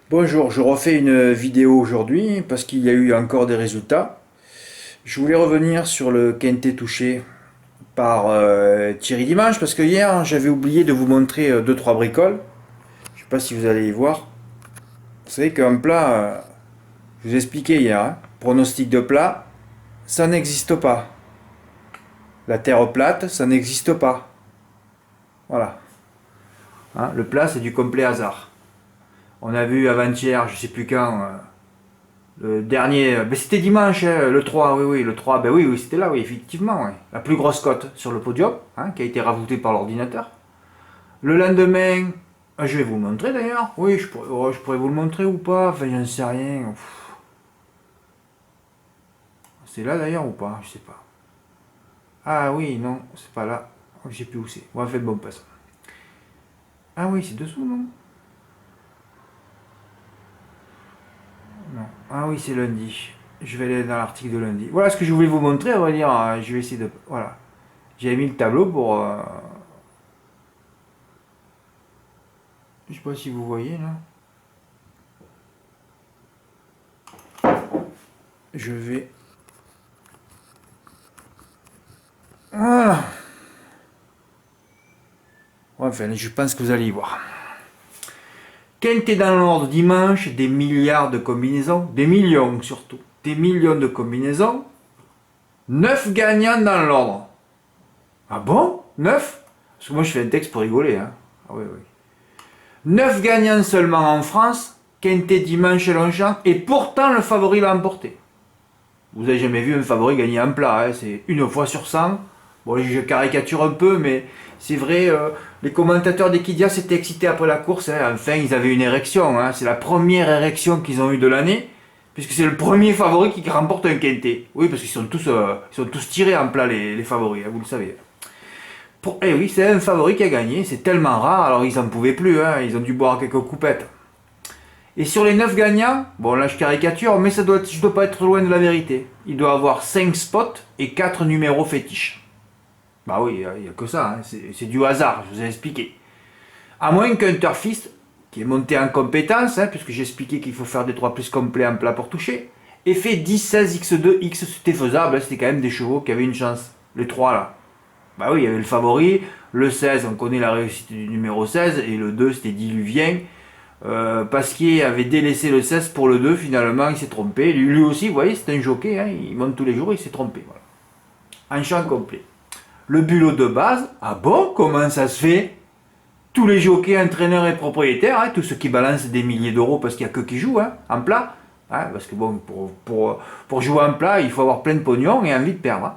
Bonjour, je refais une vidéo aujourd'hui parce qu'il y a eu encore des résultats. Je voulais revenir sur le quintet touché par Thierry Dimanche parce que hier j'avais oublié de vous montrer deux trois bricoles. Je sais pas si vous allez y voir. Vous savez qu'un plat, je vous ai expliqué hier, hein, pronostic de plat, ça n'existe pas. La terre plate, ça n'existe pas. Voilà. Hein, le plat, c'est du complet hasard. On a vu avant-hier, je sais plus quand, le dernier, ben c'était dimanche, hein, le 3, oui, oui, le 3, ben oui, oui, c'était là, oui, effectivement, oui. La plus grosse cote sur le podium, hein, qui a été rajoutée par l'ordinateur. Le lendemain, je vais vous le montrer d'ailleurs, oui, je pourrais vous le montrer ou pas, enfin, j'en sais rien. C'est là d'ailleurs ou pas, je sais pas. Ah oui, non, c'est pas là, je sais plus où c'est. On va faire bon passe. Ah oui, c'est dessous, non? Non. Ah oui, c'est lundi. Je vais aller dans l'article de lundi. Voilà ce que je voulais vous montrer, on va dire. Je vais essayer de. Voilà. J'ai mis le tableau pour. Je sais pas si vous voyez là. Je vais. Voilà. Enfin, je pense que vous allez y voir. Quintet dans l'ordre dimanche, des milliards de combinaisons, des millions surtout, des millions de combinaisons, 9 gagnants dans l'ordre. Ah bon? 9? Parce que moi je fais un texte pour rigoler. Hein. Ah oui, oui. 9 gagnants seulement en France, Quintet dimanche et Longchamp, et pourtant le favori l'a emporté. Vous avez jamais vu un favori gagner un plat, hein, c'est une fois sur 100. Bon, je caricature un peu, mais c'est vrai, les commentateurs d'Equidia s'étaient excités après la course. Hein, enfin, ils avaient une érection. Hein, c'est la première érection qu'ils ont eue de l'année, puisque c'est le premier favori qui remporte un quintet. Oui, parce qu'ils sont tous tirés en plat, les favoris, hein, vous le savez. Eh oui, c'est un favori qui a gagné, c'est tellement rare, alors ils n'en pouvaient plus, hein, ils ont dû boire quelques coupettes. Et sur les 9 gagnants, bon là je caricature, mais je ne dois pas être loin de la vérité. Il doit avoir 5 spots et 4 numéros fétiches. Bah oui, il n'y a que ça, hein. C'est du hasard, je vous ai expliqué. À moins qu'un turfiste, qui est monté en compétence, hein, puisque j'ai expliqué qu'il faut faire des 3 plus complets en plat pour toucher, ait fait 10, 16, X2, X, c'était faisable, hein, c'était quand même des chevaux qui avaient une chance. Les 3 là. Bah oui, il y avait le favori, le 16, on connaît la réussite du numéro 16, et le 2 c'était Diluvien. Pasquier avait délaissé le 16 pour le 2, finalement il s'est trompé. Lui aussi, vous voyez, c'est un jockey, hein, il monte tous les jours, il s'est trompé. Voilà. En champ complet. Le bulot de base, ah bon, comment ça se fait? Tous les jockeys, entraîneurs et propriétaires, hein, tous ceux qui balancent des milliers d'euros parce qu'il n'y a que qui jouent hein, en plat, hein, parce que bon, pour jouer en plat, il faut avoir plein de pognon et envie de perdre. Hein.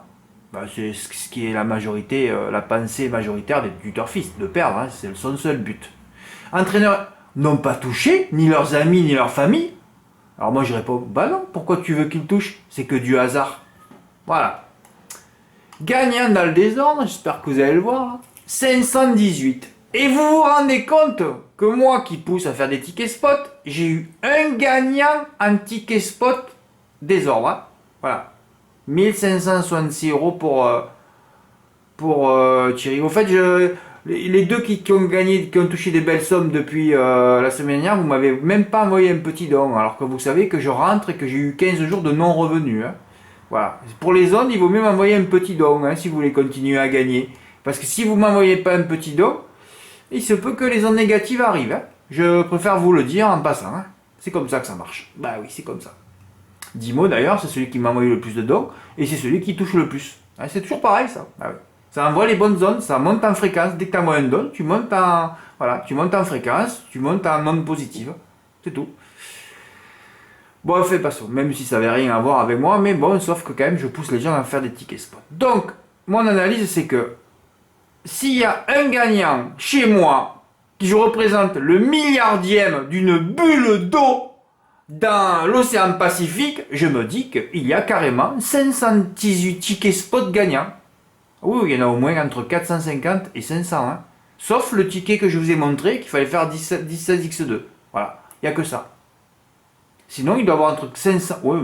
Ben, c'est ce qui est la majorité, la pensée majoritaire du turfiste, de perdre, hein, c'est son seul but. Entraîneurs n'ont pas touché, ni leurs amis, ni leur famille. Alors moi je réponds, bah non, pourquoi tu veux qu'ils touchent? C'est que du hasard. Voilà. Gagnant dans le désordre, j'espère que vous allez le voir, 518. Et vous vous rendez compte que moi qui pousse à faire des tickets spot, j'ai eu un gagnant en ticket spot désordre. Hein. Voilà. 1566 euros pour Thierry. Au fait, les deux qui ont gagné, qui ont touché des belles sommes depuis la semaine dernière, vous m'avez même pas envoyé un petit don, alors que vous savez que je rentre et que j'ai eu 15 jours de non-revenu. Hein. Voilà. Pour les zones, il vaut mieux m'envoyer un petit don hein, si vous voulez continuer à gagner. Parce que si vous ne m'envoyez pas un petit don, il se peut que les ondes négatives arrivent. Hein. Je préfère vous le dire en passant. Hein. C'est comme ça que ça marche. Bah oui, c'est comme ça. Dimo d'ailleurs, c'est celui qui m'a envoyé le plus de dons et c'est celui qui touche le plus. Hein, c'est toujours pareil ça. Ah oui. Ça envoie les bonnes zones, ça monte en fréquence. Dès que tu envoies un don, tu montes en fréquence, tu montes en onde positive. C'est tout. Bon, fait passons, même si ça n'avait rien à voir avec moi, mais bon, sauf que quand même, je pousse les gens à faire des tickets spot. Donc, mon analyse, c'est que s'il y a un gagnant chez moi, qui je représente le milliardième d'une bulle d'eau dans l'océan Pacifique, je me dis qu'il y a carrément 518 tickets spot gagnants. Oui, il y en a au moins entre 450 et 500. Hein. Sauf le ticket que je vous ai montré, qu'il fallait faire 16x2. Voilà, il n'y a que ça. Sinon, il doit y avoir entre 500, ouais,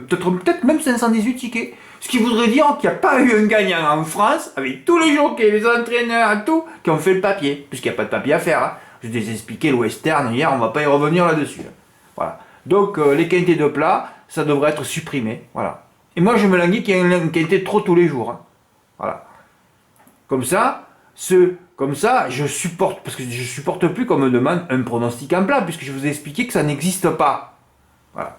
peut-être même 518 tickets. Ce qui voudrait dire qu'il n'y a pas eu un gagnant en France, avec tous les jockeys, les entraîneurs et tout, qui ont fait le papier. Puisqu'il n'y a pas de papier à faire. Hein. Je vous ai expliqué le western hier, on ne va pas y revenir là-dessus. Voilà. Donc les quintés de plat, ça devrait être supprimé. Voilà. Et moi je me languis qu'il y a un quintet trop tous les jours. Hein. Voilà. Comme ça, je supporte, parce que je supporte plus qu'on me demande un pronostic en plat, puisque je vous ai expliqué que ça n'existe pas. Voilà.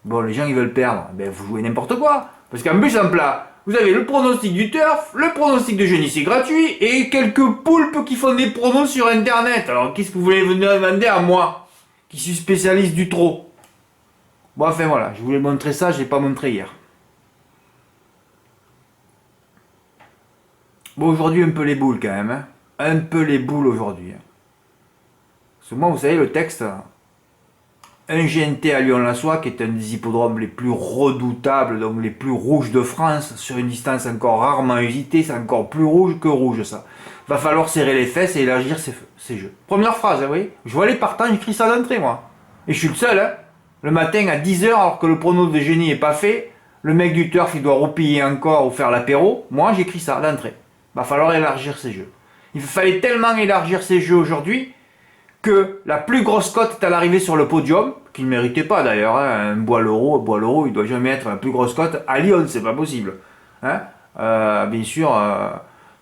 Bon, les gens ils veulent perdre, ben vous jouez n'importe quoi. Parce qu'en plus en plat, vous avez le pronostic du turf, le pronostic de génie c'est gratuit, et quelques poulpes qui font des pronos sur internet. Alors qu'est-ce que vous voulez venir demander à moi, qui suis spécialiste du trot? Bon, enfin voilà, je voulais montrer ça, je l'ai pas montré hier. Bon, aujourd'hui un peu les boules quand même, hein. Un peu les boules aujourd'hui. Hein. Parce que moi, vous savez, le texte, un GNT à Lyon-la-Soie, qui est un des hippodromes les plus redoutables, donc les plus rouges de France, sur une distance encore rarement usitée, c'est encore plus rouge que rouge ça. Va falloir serrer les fesses et élargir ces jeux. Première phrase, hein, oui. Je vois les partants, j'écris ça d'entrée, moi. Et je suis le seul, hein. Le matin à 10h, alors que le prono de génie n'est pas fait, le mec du turf, il doit roupiller encore ou faire l'apéro. Moi, j'écris ça d'entrée. Va falloir élargir ces jeux. Il fallait tellement élargir ces jeux aujourd'hui que la plus grosse cote est à l'arrivée sur le podium, qu'il ne méritait pas d'ailleurs, hein, un Bois-Leroux, il doit jamais être la plus grosse cote à Lyon, c'est pas possible. Hein, bien sûr,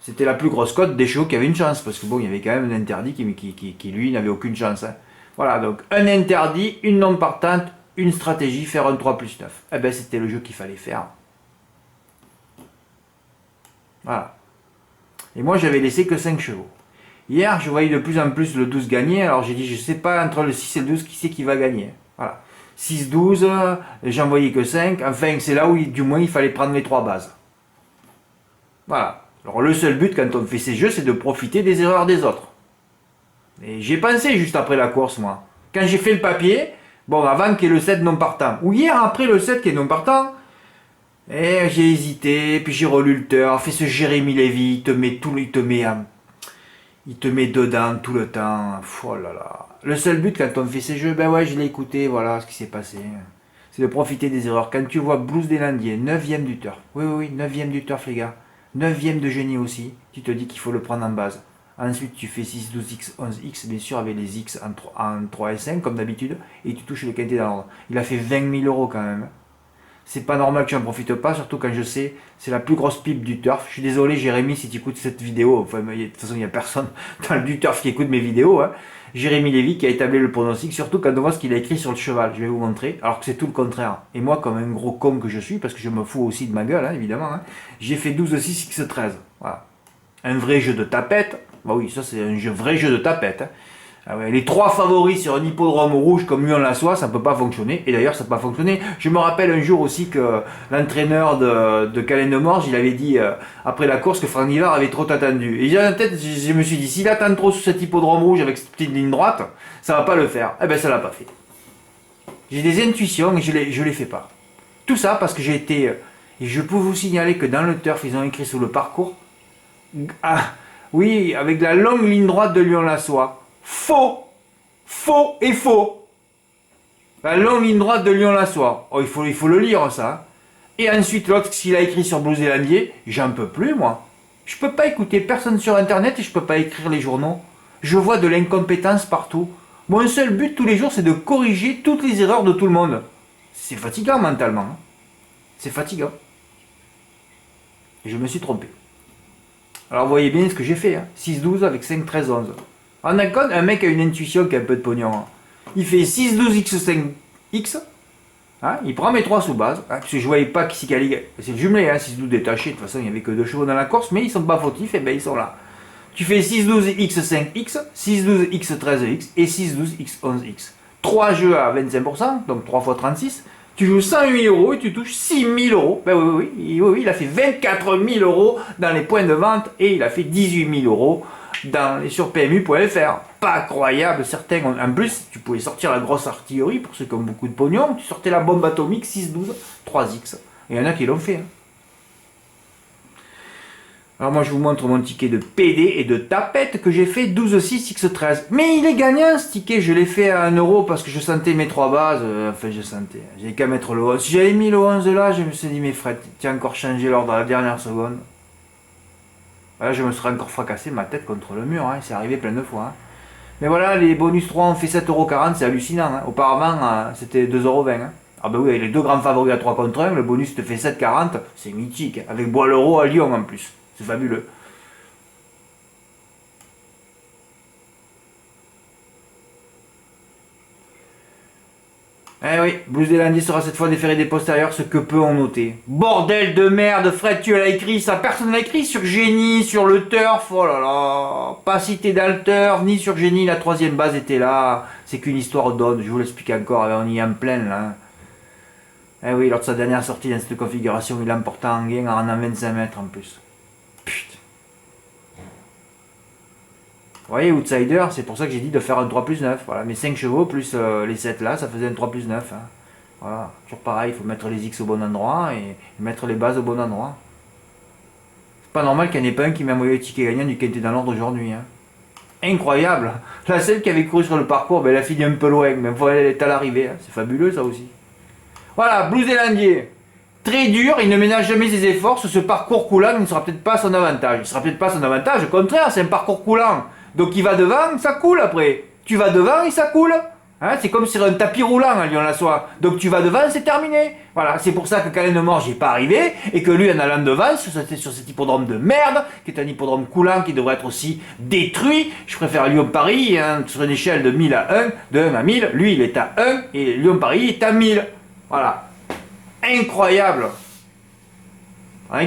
c'était la plus grosse cote des chevaux qui avaient une chance, parce que bon, il y avait quand même un interdit qui lui n'avait aucune chance. Hein. Voilà, donc un interdit, une non partante, une stratégie, faire un 3+9. Eh ben c'était le jeu qu'il fallait faire. Voilà. Et moi j'avais laissé que 5 chevaux. Hier, je voyais de plus en plus le 12 gagner, alors j'ai dit, je sais pas, entre le 6 et le 12, qui c'est qui va gagner. Voilà. 6-12, j'en voyais que 5, enfin, c'est là où, du moins, il fallait prendre les 3 bases. Voilà. Alors, le seul but, quand on fait ces jeux, c'est de profiter des erreurs des autres. Et j'ai pensé juste après la course, moi. Quand j'ai fait le papier, bon, avant qu'il y ait le 7 non partant, ou hier, après le 7 qui est non partant, et j'ai hésité, puis j'ai relu le turf, fait ce Jérémy Lévy, il te met dedans tout le temps. Oh là là. Le seul but quand on fait ces jeux, ben ouais, je l'ai écouté, voilà ce qui s'est passé. C'est de profiter des erreurs. Quand tu vois Blues des Landiers, 9ème du turf. Oui, 9ème du turf, les gars. 9ème de génie aussi. Tu te dis qu'il faut le prendre en base. Ensuite, tu fais 6, 12, X, 11, X, bien sûr, avec les X en 3 et 5, comme d'habitude. Et tu touches le quintet dans l'ordre. Il a fait 20 000 euros quand même. C'est pas normal que tu en profites pas, surtout quand je sais, c'est la plus grosse pipe du turf. Je suis désolé Jérémy si tu écoutes cette vidéo, enfin de toute façon il n'y a personne dans du turf qui écoute mes vidéos. Hein. Jérémy Lévy qui a établi le pronostic, surtout quand on voit ce qu'il a écrit sur le cheval, je vais vous montrer, alors que c'est tout le contraire. Et moi comme un gros con que je suis, parce que je me fous aussi de ma gueule, hein, évidemment, hein, j'ai fait 12-6 X13. Voilà. Un vrai jeu de tapette, bah oui ça c'est un vrai jeu de tapette. Hein. Ah ouais, les 3 favoris sur un hippodrome rouge comme Lyon-la-Soie, ça ne peut pas fonctionner. Et d'ailleurs, ça n'a pas fonctionné. Je me rappelle un jour aussi que l'entraîneur de Calais de Morges, il avait dit après la course que Franck Nivard avait trop attendu. Et dans la tête, je me suis dit, s'il attend trop sur cet hippodrome rouge avec cette petite ligne droite, ça va pas le faire. Eh ben, ça l'a pas fait. J'ai des intuitions et je les fais pas. Tout ça parce que j'ai été... Et je peux vous signaler que dans le turf, ils ont écrit sur le parcours, ah, oui, avec la longue ligne droite de Lyon-la-Soie. Faux, faux et faux. La longue ligne droite de Lyon-la-Soie. Oh, il faut le lire ça. Et ensuite l'autre, ce qu'il a écrit sur Blues et Landier, j'en peux plus moi. Je peux pas écouter personne sur internet et je peux pas écrire les journaux. Je vois de l'incompétence partout. Mon seul but tous les jours, c'est de corriger toutes les erreurs de tout le monde. C'est fatigant mentalement. Hein. C'est fatigant. Et je me suis trompé. Alors vous voyez bien ce que j'ai fait. Hein. 6-12 avec 5-13-11. En un mec a une intuition qui a un peu de pognon. Hein. Il fait 6-12-X5-X. Hein, il prend mes 3 sous base. Hein, parce que je voyais pas qui s'y qualifiait. C'est le jumelé, hein, 6-12 détaché. De toute façon, il n'y avait que 2 chevaux dans la course, mais ils sont pas fautifs, et ben ils sont là. Tu fais 6-12-X5-X, 6-12-X13X et 6-12-X11X. 3 jeux à 25%, donc 3 fois 36. Tu joues 108 euros et tu touches 6 000 euros. Ben oui, il a fait 24 000 euros dans les points de vente et il a fait 18 000 euros sur PMU.fr. Pas croyable, certains. En plus, tu pouvais sortir la grosse artillerie pour ceux qui ont beaucoup de pognon. Tu sortais la bombe atomique 6-12, 3X. Et il y en a qui l'ont fait. Hein. Alors moi je vous montre mon ticket de PD et de tapette que j'ai fait 12-6-X13. Mais il est gagnant ce ticket, je l'ai fait à 1 euro parce que je sentais mes 3 bases. Enfin je sentais, j'avais qu'à mettre le 11. Si j'avais mis le 11 là, je me suis dit mais Fred, tu as encore changé l'ordre à la dernière seconde. Là je me serais encore fracassé ma tête contre le mur, hein. C'est arrivé plein de fois. Hein. Mais voilà, les bonus 3 ont fait 7,40€, c'est hallucinant. Hein. Auparavant, c'était 2,20€. Hein. Ah bah oui, les deux grands favoris à 3 contre 1, le bonus te fait 7,40, c'est mythique. Avec Bois-l'Euro à Lyon en plus, c'est fabuleux. Eh oui, Blues des lundis sera cette fois déféré des postérieurs, ce que peu en noter. Bordel de merde, Fred, tu l'as écrit, ça personne l'a écrit sur Génie, sur le turf, oh là là, pas cité dans le turf, ni sur Génie, la troisième base était là, c'est qu'une histoire d'onde, je vous l'explique encore, on y est en plein là. Eh oui, lors de sa dernière sortie dans cette configuration, il emporta en gain en 25 mètres en plus. Putain. Vous voyez, outsider, c'est pour ça que j'ai dit de faire un 3+9. Voilà, mes 5 chevaux plus les 7 là, ça faisait un 3+9. Hein. Voilà, toujours pareil, il faut mettre les X au bon endroit et mettre les bases au bon endroit. C'est pas normal qu'il n'y en ait pas un qui m'a envoyé le ticket gagnant du quintet dans l'ordre aujourd'hui. Hein. Incroyable. La celle qui avait couru sur le parcours, ben, elle a fini un peu loin, mais elle est à l'arrivée. Hein. C'est fabuleux ça aussi. Voilà, Blue-Zélandier. Très dur, il ne ménage jamais ses efforts sur ce parcours coulant, il ne sera peut-être pas à son avantage. Il ne sera peut-être pas à son avantage, au contraire, c'est un parcours coulant. Donc il va devant, ça coule après. Tu vas devant et ça coule. Hein, c'est comme sur un tapis roulant à Lyon-la-Soie. Donc tu vas devant, c'est terminé. Voilà, c'est pour ça que Calais Mort, j'y ai pas arrivé, et que lui, en allant devant, sur cet hippodrome de merde, qui est un hippodrome coulant, qui devrait être aussi détruit, je préfère Lyon-Paris, hein, sur une échelle de 1000 à 1, de 1 à 1000, lui il est à 1, et Lyon-Paris est à 1000. Voilà. Incroyable.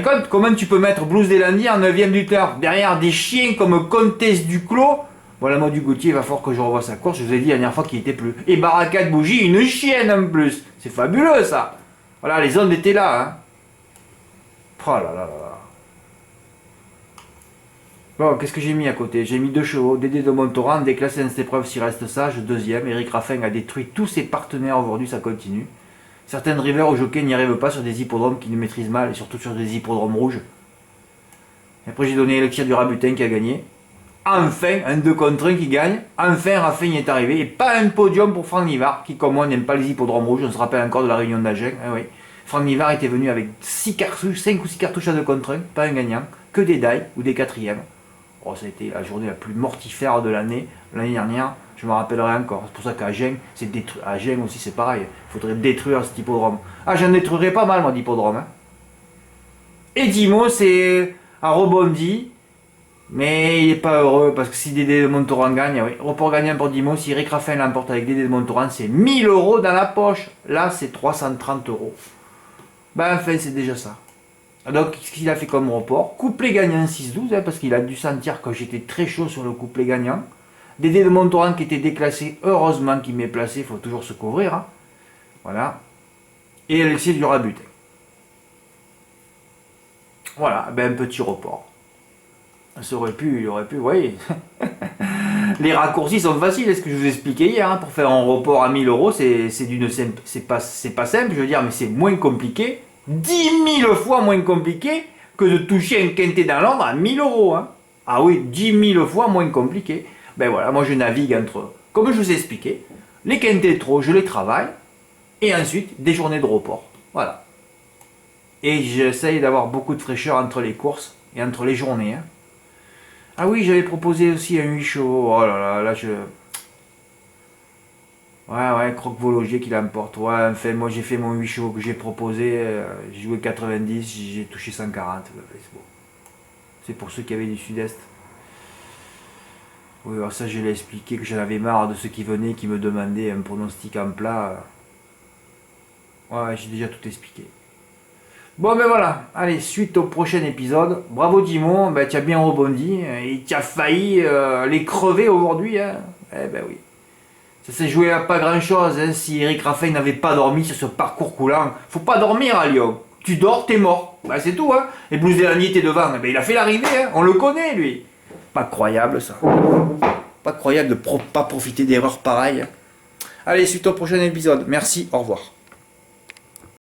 Compte comment tu peux mettre Blues des Lundis en 9ème du turf derrière des chiens comme Comtesse Duclos. Voilà, moi du Gauthier, il va falloir que je revoie sa course. Je vous ai dit la dernière fois qu'il était plus. Et Baraka de Bougie, une chienne en plus. C'est fabuleux ça. Voilà, les ondes étaient là. Hein. Oh là là là là. Bon, qu'est-ce que j'ai mis à côté? J'ai mis 2 chevaux. Dédé de Montauran, déclassé dans cette épreuve s'il reste sage. 2ème. Eric Raffin a détruit tous ses partenaires aujourd'hui, ça continue. Certaines rivers au jockey n'y arrivent pas sur des hippodromes qui nous maîtrisent mal, et surtout sur des hippodromes rouges. Et après j'ai donné Elixir du Rabutin qui a gagné. Enfin, un 2 contre 1 qui gagne. Enfin, Raffin est arrivé. Et pas un podium pour Franck Nivard, qui comme moi n'aime pas les hippodromes rouges. On se rappelle encore de la réunion d'Agen. Eh oui. Franck Nivard était venu avec 5 ou 6 cartouches à 2 contre 1, pas un gagnant, que des dailles ou des 4e. Oh, ça a été la journée la plus mortifère de l'année dernière. Je me rappellerai encore. C'est pour ça qu'à Agen, c'est détruit. À Agen aussi, c'est pareil. Il faudrait détruire cet hippodrome. Ah, j'en détruirais pas mal, moi, d'hippodrome. Hein. Et Dimo, c'est un rebondi. Mais il n'est pas heureux parce que si Dédé de Montauran gagne, oui, report gagnant pour Dimo. Si Eric Raffin l'emporte avec Dédé de Montauran, c'est 1000 € dans la poche. Là, c'est 330 €. Ben, enfin, c'est déjà ça. Donc, ce qu'il a fait comme report, couplet gagnant 6-12, hein, parce qu'il a dû sentir que j'étais très chaud sur le couplet gagnant. Dédé de Montauran qui était déclassé, heureusement qu'il m'est placé, il faut toujours se couvrir. Hein. Voilà. Et Alexis du Rabutin. Voilà, ben un petit report. Ça aurait pu, il aurait pu, vous voyez. Les raccourcis sont faciles, est-ce que je vous ai expliqué hier, hein, pour faire un report à 1000 €, c'est pas simple, je veux dire, mais c'est moins compliqué, 10 000 fois moins compliqué que de toucher un quintet dans l'ordre à 1000 €. Hein. Ah oui, 10 000 fois moins compliqué. Ben voilà, moi je navigue entre, comme je vous ai expliqué, les quintets trop, je les travaille, et ensuite des journées de report. Voilà. Et j'essaye d'avoir beaucoup de fraîcheur entre les courses et entre les journées. Hein. Ah oui, j'avais proposé aussi un 8 chevaux. Oh là là, là je... Ouais, Croque-Vologier qui l'emporte. Ouais, enfin, moi j'ai fait mon 8 chevaux que j'ai proposé. J'ai joué 90, j'ai touché 140. C'est bon. C'est pour ceux qui avaient du sud-est. Oui, alors ça je l'ai expliqué que j'en avais marre de ceux qui venaient, qui me demandaient un pronostic en plat. Ouais, j'ai déjà tout expliqué. Bon ben voilà, allez, suite au prochain épisode. Bravo Dimon, ben, tu as bien rebondi, et tu as failli les crever aujourd'hui. Hein. Eh ben oui. Ça s'est joué à pas grand chose, hein, si Eric Raffin n'avait pas dormi sur ce parcours coulant. Faut pas dormir à Lyon. Tu dors, t'es mort. Ben, c'est tout, hein. Et Blues des Lundis t'es devant. Ben, il a fait l'arrivée, hein. On le connaît lui. Pas croyable ça. Pas croyable de pas profiter d'erreurs pareilles. Allez, suite au prochain épisode. Merci, au revoir.